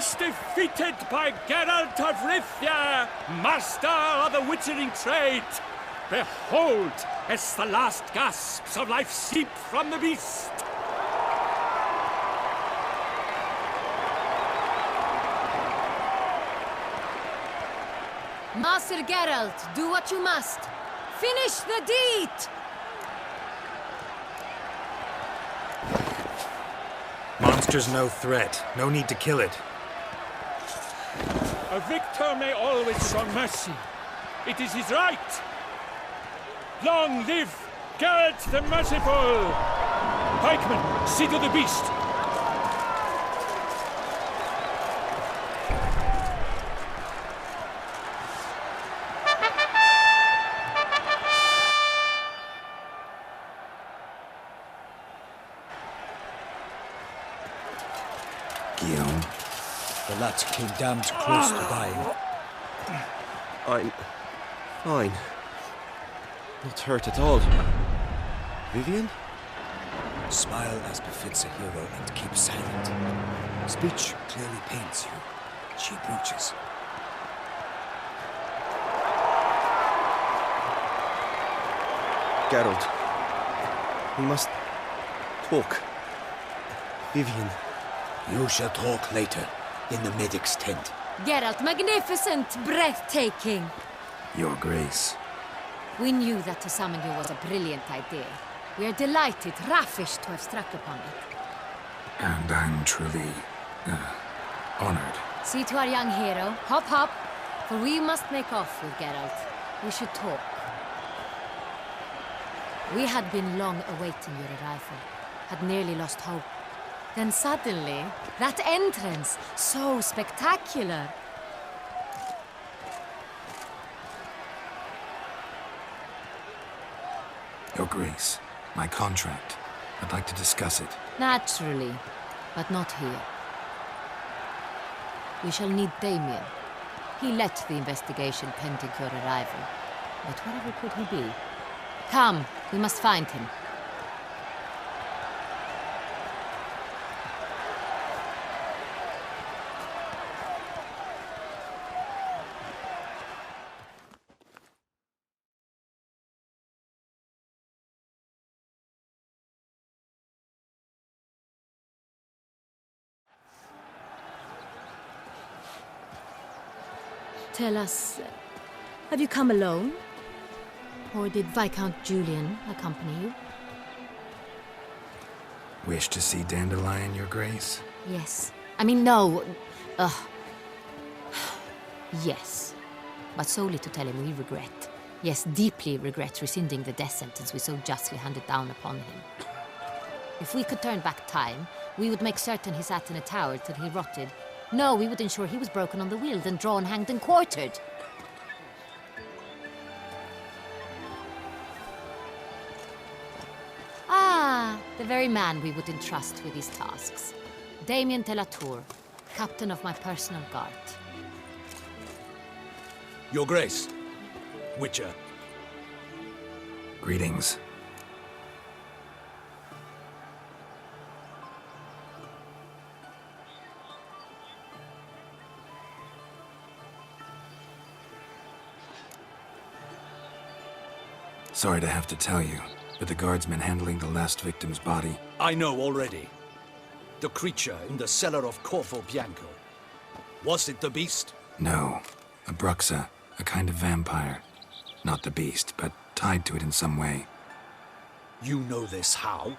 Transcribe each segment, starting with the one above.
was defeated by Geralt of Rivia, master of the witchering trade. Behold, as the last gasps of life seep from the beast. Master Geralt, do what you must. Finish the deed! Monster's no threat. No need to kill it. A victor may always show mercy. It is his right. Long live Geralt the Merciful! Pikeman, see to the beast. Guillaume. The lad came damned close to dying. I'm fine. Not hurt at all. Vivian? Smile as befits a hero and keep silent. Speech clearly paints you. She approaches. Geralt. We must talk. Vivian. You shall talk later, in the medic's tent. Geralt, magnificent, breathtaking. Your Grace. We knew that to summon you was a brilliant idea. We are delighted, ravished to have struck upon it. And I'm truly, honored. See to our young hero. Hop, hop. For we must make off with Geralt. We should talk. We had been long awaiting your arrival. Had nearly lost hope. Then suddenly, that entrance, so spectacular. Your Grace, my contract. I'd like to discuss it. Naturally, but not here. We shall need Damien. He led the investigation pending your arrival. But wherever could he be? Come, we must find him. Tell us, have you come alone? Or did Viscount Julian accompany you? Wish to see Dandelion, Your Grace? Yes. I mean, no. Yes. But solely to tell him we regret. Yes, deeply regret rescinding the death sentence we so justly handed down upon him. If we could turn back time, we would make certain he sat in a tower till he rotted. No, we would ensure he was broken on the wheel, then drawn, hanged, and quartered. Ah, the very man we would entrust with these tasks. Damien de la Tour, captain of my personal guard. Your Grace. Witcher. Greetings. Sorry to have to tell you, but the guardsman handling the last victim's body... I know already. The creature in the cellar of Corvo Bianco. Was it the beast? No. A Bruxa, a kind of vampire. Not the beast, but tied to it in some way. You know this how?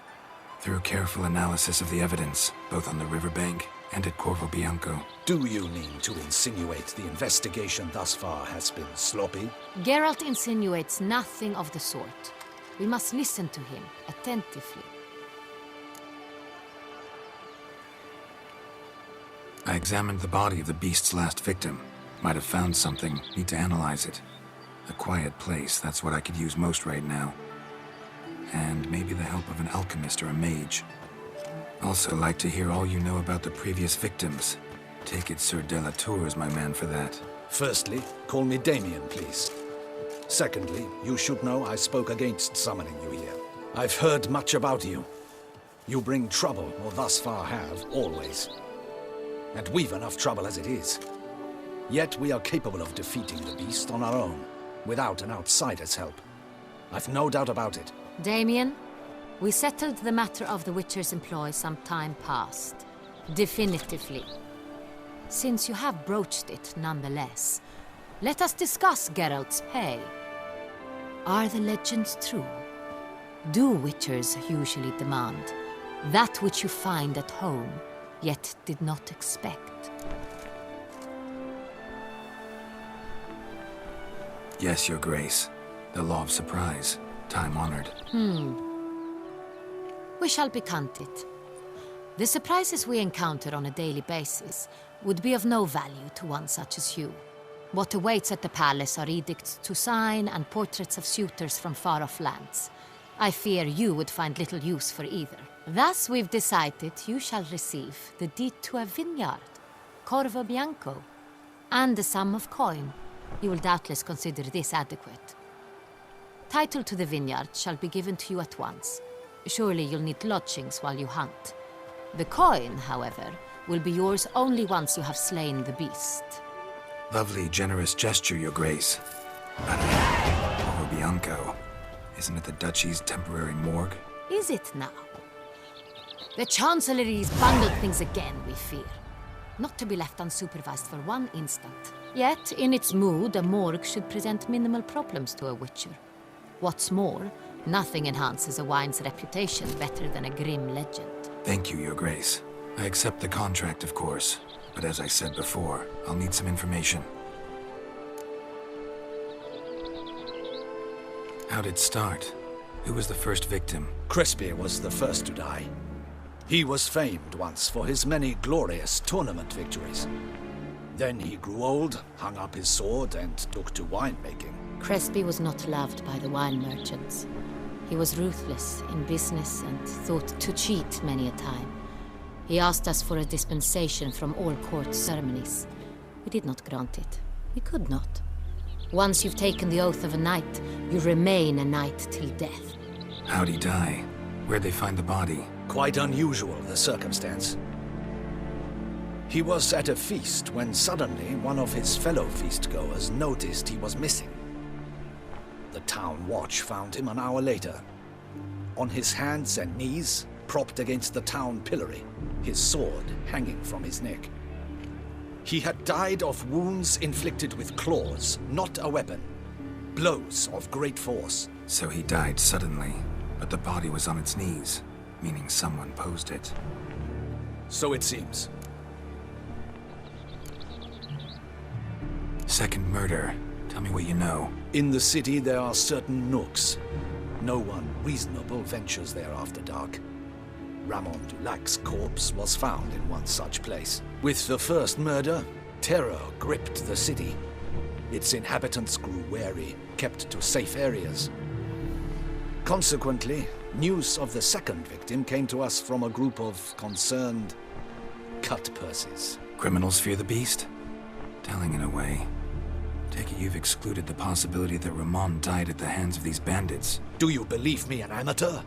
Through careful analysis of the evidence, both on the riverbank and at Corvo Bianco. Do you mean to insinuate the investigation thus far has been sloppy? Geralt insinuates nothing of the sort. We must listen to him attentively. I examined the body of the beast's last victim. Might have found something. Need to analyze it. A quiet place, that's what I could use most right now. And maybe the help of an alchemist or a mage. Also like to hear all you know about the previous victims. Take it Sir de la Tour is my man for that. Firstly, call me Damien, please. Secondly, you should know I spoke against summoning you here. I've heard much about you. You bring trouble, or thus far have, always. and we've enough trouble as it is. Yet we are capable of defeating the beast on our own, without an outsider's help. I've no doubt about it. Damien, we settled the matter of the Witcher's employ some time past. Definitively. Since you have broached it nonetheless, let us discuss Geralt's pay. Are the legends true? Do Witchers usually demand that which you find at home, yet did not expect? Yes, Your Grace. The law of surprise. Time-honored. We shall be content. The surprises we encounter on a daily basis would be of no value to one such as you. What awaits at the palace are edicts to sign and portraits of suitors from far-off lands. I fear you would find little use for either. Thus, we've decided you shall receive the deed to a vineyard, Corvo Bianco, and the sum of coin. You will doubtless consider this adequate. Title to the vineyard shall be given to you at once. Surely you'll need lodgings while you hunt. The coin, however, will be yours only once you have slain the beast. Lovely, generous gesture, Your Grace. But Corvo Bianco, isn't it the Duchy's temporary morgue? Is it now? The Chancellery's bungled things again, we fear. Not to be left unsupervised for one instant. Yet, in its mood, a morgue should present minimal problems to a Witcher. What's more, nothing enhances a wine's reputation better than a grim legend. Thank you, Your Grace. I accept the contract, of course. But as I said before, I'll need some information. How'd it start? Who was the first victim? Crespi was the first to die. He was famed once for his many glorious tournament victories. Then he grew old, hung up his sword, and took to winemaking. Crespi was not loved by the wine merchants. He was ruthless in business and thought to cheat many a time. He asked us for a dispensation from all court ceremonies. We did not grant it. We could not. Once you've taken the oath of a knight, you remain a knight till death. How'd he die? Where'd they find the body? Quite unusual, the circumstance. He was at a feast when suddenly one of his fellow feastgoers noticed he was missing. The town watch found him an hour later. On his hands and knees, propped against the town pillory, his sword hanging from his neck. He had died of wounds inflicted with claws, not a weapon. Blows of great force. So he died suddenly, but the body was on its knees, meaning someone posed it. So it seems. Second murder. Tell me what you know. In the city there are certain nooks. No one reasonable ventures there after dark. Ramon Dulac's corpse was found in one such place. With the first murder, terror gripped the city. Its inhabitants grew wary, kept to safe areas. Consequently, news of the second victim came to us from a group of concerned cut-purses. Criminals fear the beast? Telling in a way. Take it you've excluded the possibility that Ramon died at the hands of these bandits. Do you believe me an amateur?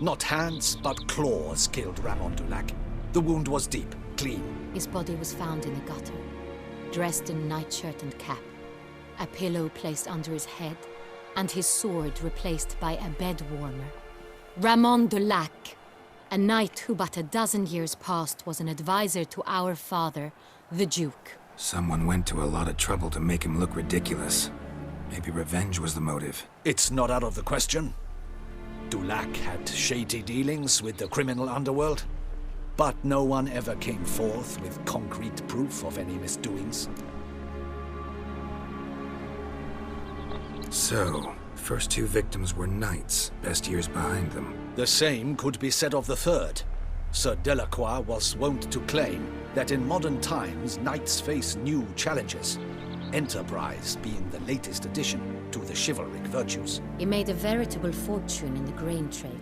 Not hands, but claws killed Ramon Dulac. The wound was deep, clean. His body was found in a gutter, dressed in nightshirt and cap, a pillow placed under his head, and his sword replaced by a bed warmer. Ramon Dulac, a knight who but a dozen years past was an advisor to our father, the Duke. Someone went to a lot of trouble to make him look ridiculous. Maybe revenge was the motive. It's not out of the question. Dulac had shady dealings with the criminal underworld, but no one ever came forth with concrete proof of any misdoings. So, first two victims were knights, best years behind them. The same could be said of the third. Sir Delacroix was wont to claim that in modern times knights face new challenges, enterprise being the latest addition to the chivalric virtues. He made a veritable fortune in the grain trade.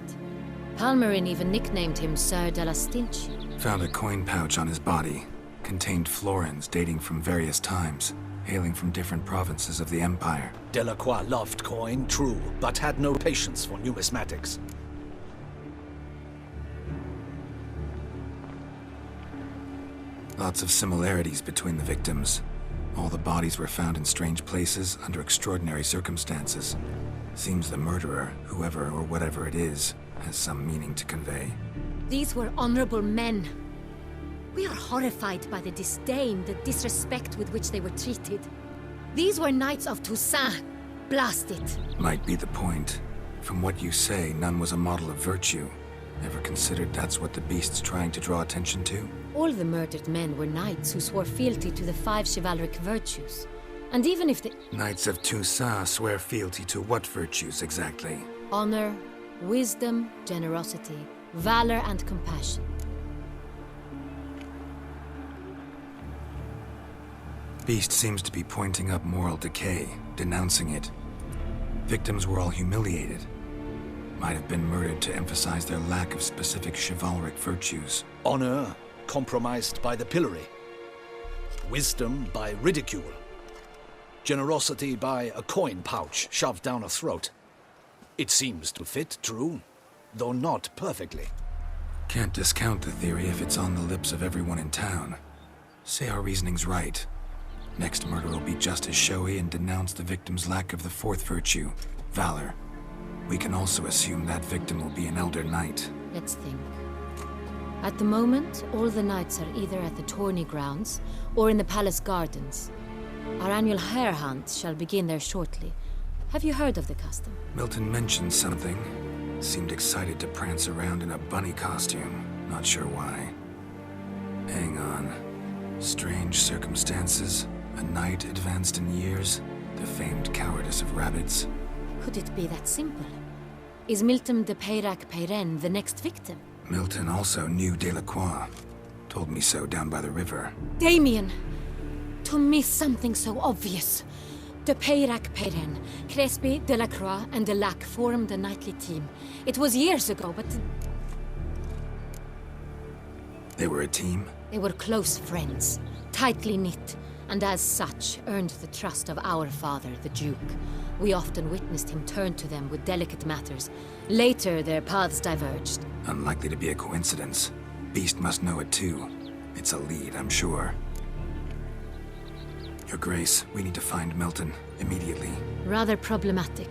Palmerin even nicknamed him Sir de la Stinch. Found a coin pouch on his body. Contained florins dating from various times, hailing from different provinces of the Empire. Delacroix loved coin, true, but had no patience for numismatics. Lots of similarities between the victims. All the bodies were found in strange places under extraordinary circumstances. Seems the murderer, whoever or whatever it is, has some meaning to convey. These were honorable men. We are horrified by the disdain, the disrespect with which they were treated. These were Knights of Toussaint. Blast it. Might be the point. From what you say, none was a model of virtue. Ever considered that's what the beast's trying to draw attention to? All the murdered men were knights who swore fealty to the 5 chivalric virtues. And even if the Knights of Toussaint swear fealty to what virtues exactly? honor, wisdom, generosity, valor, and compassion. Beast seems to be pointing up moral decay, denouncing it. Victims were all humiliated. Might have been murdered to emphasize their lack of specific chivalric virtues. Honor compromised by the pillory. Wisdom by ridicule. Generosity by a coin pouch shoved down a throat. It seems to fit, true, though not perfectly. Can't discount the theory if it's on the lips of everyone in town. Say our reasoning's right. Next murder will be just as showy and denounce the victim's lack of the 4th virtue, valor. We can also assume that victim will be an elder knight. Let's think. At the moment, all the knights are either at the tourney grounds or in the palace gardens. Our annual hare hunt shall begin there shortly. Have you heard of the custom? Milton mentioned something. Seemed excited to prance around in a bunny costume. Not sure why. Hang on. Strange circumstances. A knight advanced in years. The famed cowardice of rabbits. Could it be that simple? Is Milton de Peyrac-Peyren the next victim? Milton also knew Delacroix. Told me so down by the river. Damien! To miss something so obvious. De Peyrac-Peyren, Crespi, Delacroix, and Delac formed a knightly team. It was years ago, but They were a team? they were close friends, tightly knit, and as such earned the trust of our father, the Duke. We often witnessed him turn to them with delicate matters. Later, their paths diverged. Unlikely to be a coincidence. Beast must know it too. It's a lead, I'm sure. Your Grace, we need to find Milton, immediately. Rather problematic.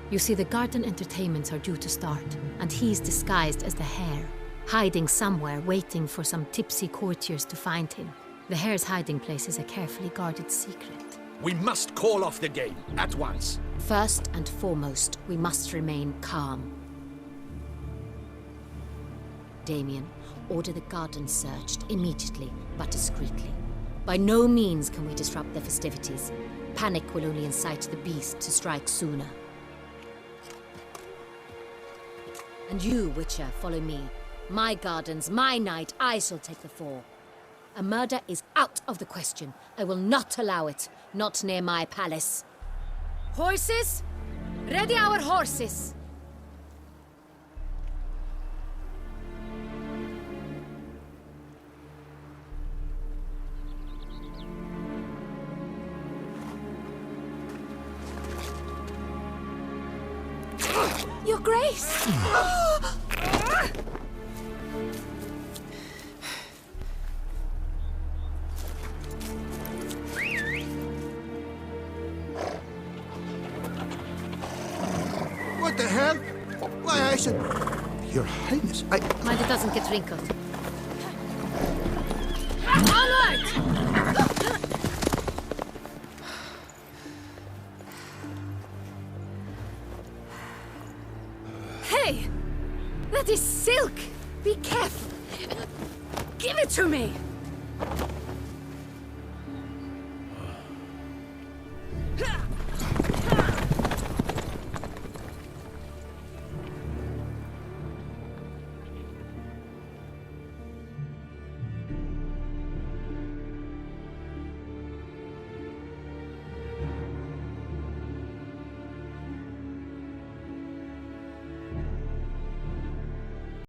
You see, the garden entertainments are due to start, and he's disguised as the hare, hiding somewhere, waiting for some tipsy courtiers to find him. The hare's hiding place is a carefully guarded secret. We must call off the game, at once. First and foremost, we must remain calm. Damien, order the garden searched immediately, but discreetly. By no means can we disrupt the festivities. Panic will only incite the beast to strike sooner. And you, Witcher, follow me. My gardens, my night, I shall take the fall. A murder is out of the question. I will not allow it. Not near my palace. Horses? Ready our horses! Your Grace! What the hell? Why, I said... Your Highness, I... Mind it doesn't get wrinkled. Onward! Hey! That is silk! Be careful! Give it to me!